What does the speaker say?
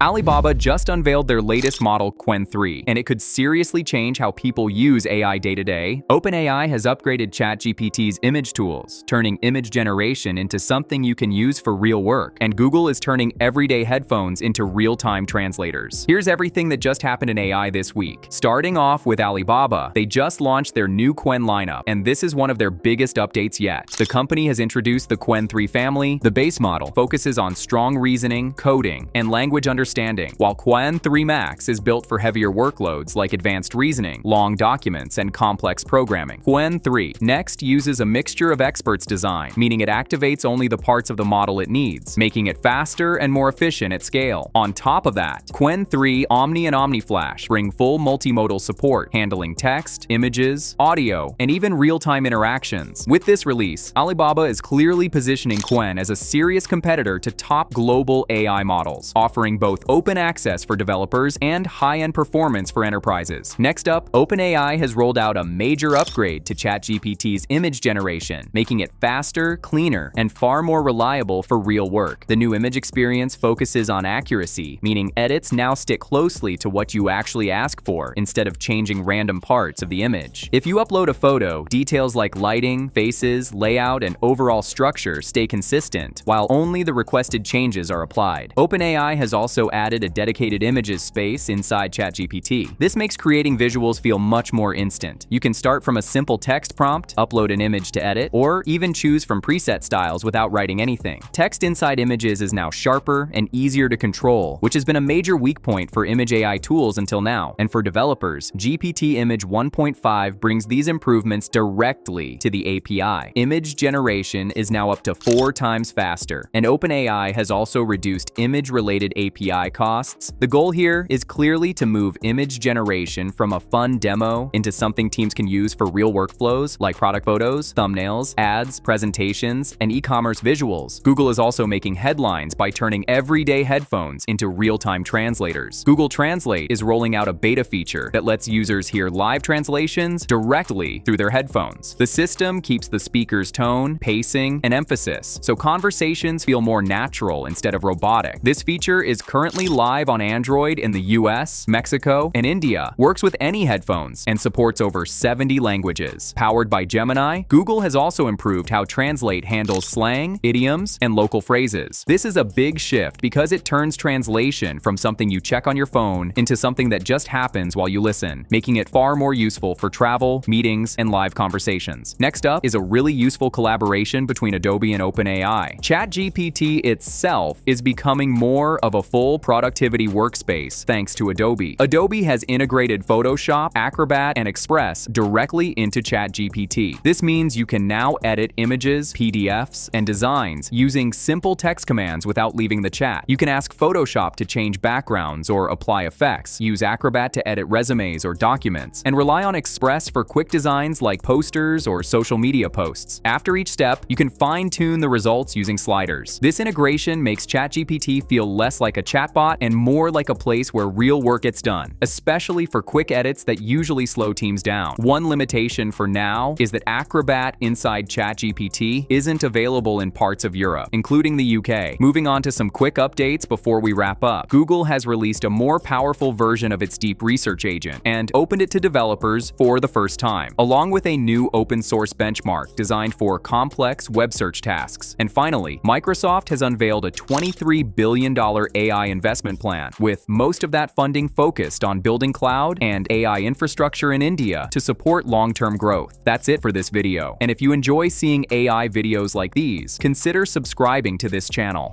Alibaba just unveiled their latest model, Qwen 3, and it could seriously change how people use AI day to day. OpenAI has upgraded ChatGPT's image tools, turning image generation into something you can use for real work. And Google is turning everyday headphones into real-time translators. Here's everything that just happened in AI this week. Starting off with Alibaba, they just launched their new Qwen lineup, and this is one of their biggest updates yet. The company has introduced the Qwen 3 family. The base model focuses on strong reasoning, coding, and language understanding, while Qwen 3 Max is built for heavier workloads like advanced reasoning, long documents, and complex programming. Qwen 3 next uses a mixture of experts design, meaning it activates only the parts of the model it needs, making it faster and more efficient at scale. On top of that, Qwen 3 Omni and OmniFlash bring full multimodal support, handling text, images, audio, and even real-time interactions. With this release, Alibaba is clearly positioning Qwen as a serious competitor to top global AI models, offering both open access for developers and high-end performance for enterprises. Next up, OpenAI has rolled out a major upgrade to ChatGPT's image generation, making it faster, cleaner, and far more reliable for real work. The new image experience focuses on accuracy, meaning edits now stick closely to what you actually ask for instead of changing random parts of the image. If you upload a photo, details like lighting, faces, layout, and overall structure stay consistent, while only the requested changes are applied. OpenAI has also added a dedicated images space inside ChatGPT. This makes creating visuals feel much more instant. You can start from a simple text prompt, upload an image to edit, or even choose from preset styles without writing anything. Text inside images is now sharper and easier to control, which has been a major weak point for image AI tools until now. And for developers, GPT Image 1.5 brings these improvements directly to the API. Image generation is now up to 4 times faster, and OpenAI has also reduced image-related API costs. The goal here is clearly to move image generation from a fun demo into something teams can use for real workflows like product photos, thumbnails, ads, presentations, and e-commerce visuals. Google is also making headlines by turning everyday headphones into real-time translators. Google Translate is rolling out a beta feature that lets users hear live translations directly through their headphones. The system keeps the speaker's tone, pacing, and emphasis, so conversations feel more natural instead of robotic. This feature is currently live on Android in the US, Mexico, and India, works with any headphones, and supports over 70 languages. Powered by Gemini, Google has also improved how Translate handles slang, idioms, and local phrases. This is a big shift because it turns translation from something you check on your phone into something that just happens while you listen, making it far more useful for travel, meetings, and live conversations. Next up is a really useful collaboration between Adobe and OpenAI. ChatGPT itself is becoming more of a full productivity workspace thanks to Adobe. Adobe has integrated Photoshop, Acrobat, and Express directly into ChatGPT. This means you can now edit images, PDFs, and designs using simple text commands without leaving the chat. You can ask Photoshop to change backgrounds or apply effects, use Acrobat to edit resumes or documents, and rely on Express for quick designs like posters or social media posts. After each step, you can fine-tune the results using sliders. This integration makes ChatGPT feel less like a chatbot and more like a place where real work gets done, especially for quick edits that usually slow teams down. One limitation for now is that Acrobat inside ChatGPT isn't available in parts of Europe, including the UK. Moving on to some quick updates before we wrap up. Google has released a more powerful version of its deep research agent and opened it to developers for the first time, along with a new open source benchmark designed for complex web search tasks. And finally, Microsoft has unveiled a $23 billion AI investment plan, with most of that funding focused on building cloud and AI infrastructure in India to support long-term growth. That's it for this video. And if you enjoy seeing AI videos like these, consider subscribing to this channel.